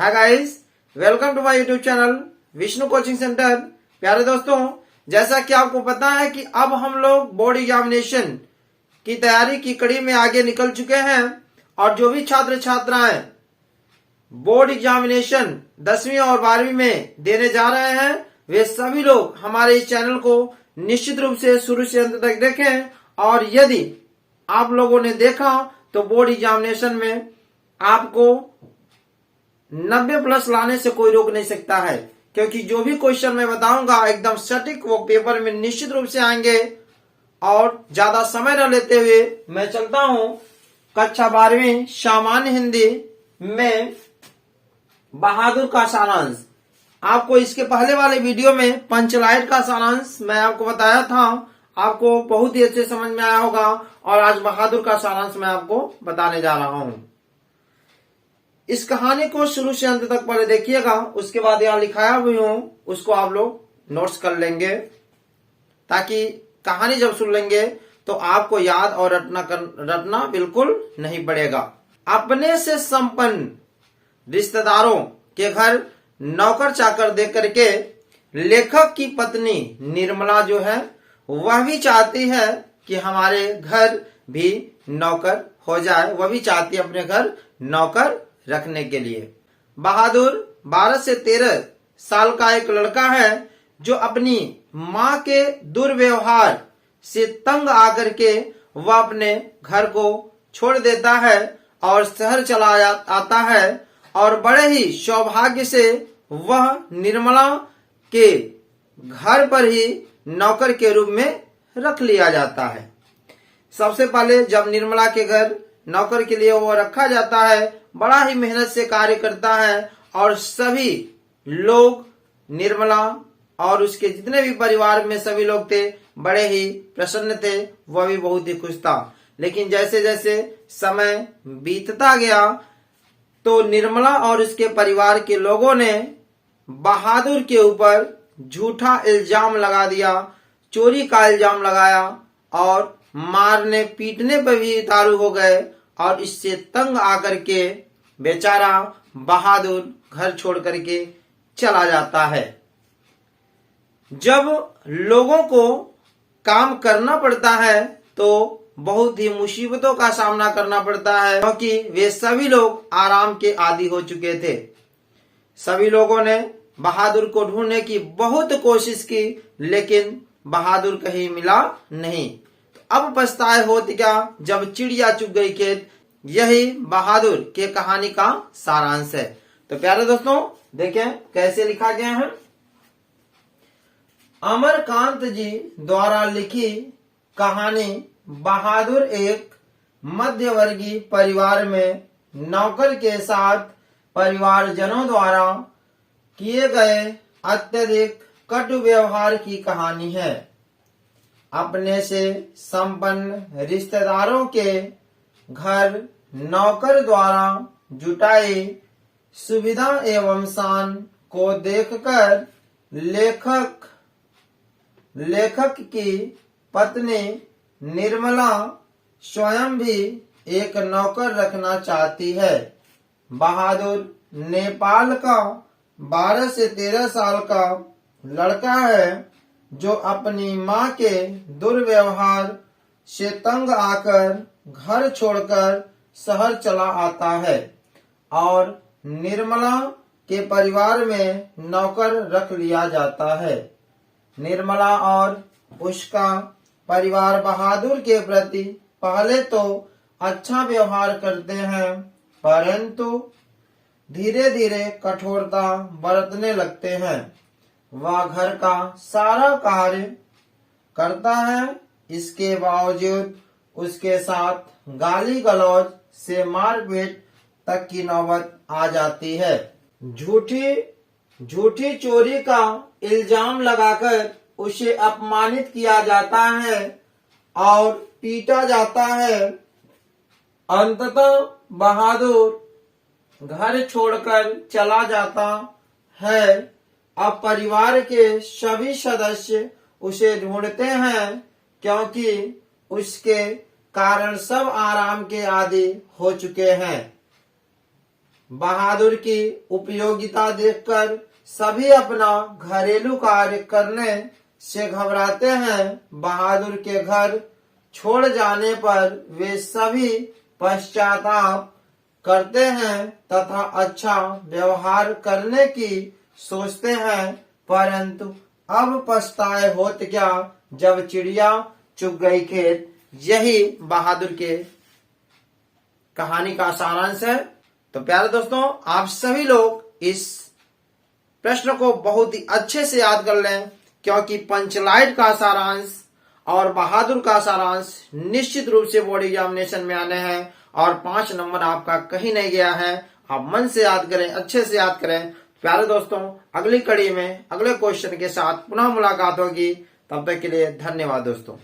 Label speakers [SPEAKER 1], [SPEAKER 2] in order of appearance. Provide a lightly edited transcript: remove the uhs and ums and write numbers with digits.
[SPEAKER 1] Hi guys, welcome to my YouTube channel Vishnu coaching centre. प्यारे दोस्तों, जैसा कि आपको पता है कि अब हम लोग बोर्ड एग्जामिनेशन की तैयारी की कड़ी में आगे निकल चुके हैं और जो भी छात्र छात्राएं बोर्ड एग्जामिनेशन 10वीं और 12वीं में देने जा रहे हैं वे सभी लोग हमारे इस चैनल को निश्चित रूप से शुरू से अंत तक देखें। और यदि आप लोगों ने देखा तो बोर्ड एग्जामिनेशन में आपको 90 प्लस लाने से कोई रोक नहीं सकता है, क्योंकि जो भी क्वेश्चन मैं बताऊंगा एकदम सटीक वो पेपर में निश्चित रूप से आएंगे। और ज्यादा समय न लेते हुए मैं चलता हूं कक्षा 12वीं सामान्य हिंदी में बहादुर का सारांश। आपको इसके पहले वाले वीडियो में पंचलाइट का सारांश मैं आपको बताया था, आपको बहुत ही अच्छे समझ में आया होगा। और आज बहादुर का सारांश मैं आपको बताने जा रहा हूं। इस कहानी को शुरू से अंत तक पढ़े देखिएगा, उसके बाद यहाँ लिखाया हुई हूं उसको आप लोग नोट्स कर लेंगे, ताकि कहानी जब सुन लेंगे तो आपको याद और रटना बिल्कुल नहीं पड़ेगा। अपने से संपन्न रिश्तेदारों के घर नौकर चाकर दे करके लेखक की पत्नी निर्मला जो है वह भी चाहती है कि हमारे घर भी नौकर हो जाए, वह भी चाहती है अपने घर नौकर रखने के लिए। बहादुर 12 से 13 साल का एक लड़का है जो अपनी माँ के दुर्व्यवहार से तंग आकर के वह अपने घर को छोड़ देता है और शहर चला आता है। और बड़े ही सौभाग्य से वह निर्मला के घर पर ही नौकर के रूप में रख लिया जाता है। सबसे पहले जब निर्मला के घर नौकर के लिए वो रखा जाता है, बड़ा ही मेहनत से कार्य करता है और सभी लोग निर्मला और उसके जितने भी परिवार में सभी लोग थे बड़े ही प्रसन्न थे, वह भी बहुत ही खुश था। लेकिन जैसे जैसे समय बीतता गया तो निर्मला और उसके परिवार के लोगों ने बहादुर के ऊपर झूठा इल्जाम लगा दिया, चोरी का इल्जाम लगाया और मारने पीटने पर भी उतारू हो गए। और इससे तंग आकर के बेचारा बहादुर घर छोड़ करके चला जाता है। जब लोगों को काम करना पड़ता है तो बहुत ही मुसीबतों का सामना करना पड़ता है, क्योंकि वे सभी लोग आराम के आदी हो चुके थे। सभी लोगों ने बहादुर को ढूंढने की बहुत कोशिश की, लेकिन बहादुर कहीं मिला नहीं। अब पछताए होत क्या जब चिड़िया चुग गई खेत। यही बहादुर के कहानी का सारांश है। तो प्यारे दोस्तों देखें कैसे लिखा गया है। अमरकांत जी द्वारा लिखी कहानी बहादुर एक मध्यवर्गीय परिवार में नौकर के साथ परिवारजनों द्वारा किए गए अत्यधिक कटु व्यवहार की कहानी है। अपने से संपन्न रिश्तेदारों के घर नौकर द्वारा जुटाई सुविधा एवं शान को देखकर लेखक की पत्नी निर्मला स्वयं भी एक नौकर रखना चाहती है। बहादुर नेपाल का 12 से 13 साल का लड़का है जो अपनी माँ के दुर्व्यवहार से तंग आकर घर छोड़कर शहर चला आता है और निर्मला के परिवार में नौकर रख लिया जाता है। निर्मला और उसका परिवार बहादुर के प्रति पहले तो अच्छा व्यवहार करते हैं, परंतु धीरे धीरे कठोरता बरतने लगते हैं। वह घर का सारा कार्य करता है, इसके बावजूद उसके साथ गाली गलौज से मारपीट तक की नौबत आ जाती है। झूठी चोरी का इल्जाम लगाकर उसे अपमानित किया जाता है और पीटा जाता है। अंततः बहादुर घर छोड़कर चला जाता है। अब परिवार के सभी सदस्य उसे ढूंढते हैं, क्योंकि उसके कारण सब आराम के आदी हो चुके हैं। बहादुर की उपयोगिता देखकर सभी अपना घरेलू कार्य करने से घबराते हैं। बहादुर के घर छोड़ जाने पर वे सभी पश्चाताप करते हैं तथा अच्छा व्यवहार करने की सोचते हैं, परंतु अब पछताए होत क्या जब चिड़िया चुग गई खेत। यही बहादुर के कहानी का सारांश है। तो प्यारे दोस्तों, आप सभी लोग इस प्रश्न को बहुत ही अच्छे से याद कर लें, क्योंकि पंचलाइट का सारांश और बहादुर का सारांश निश्चित रूप से बोर्ड एग्जामिनेशन में आने हैं और 5 नंबर आपका कहीं नहीं गया है। आप मन से याद करें, अच्छे से याद करें। प्यारे दोस्तों, अगली कड़ी में अगले क्वेश्चन के साथ पुनः मुलाकात होगी। तब तक के लिए धन्यवाद दोस्तों।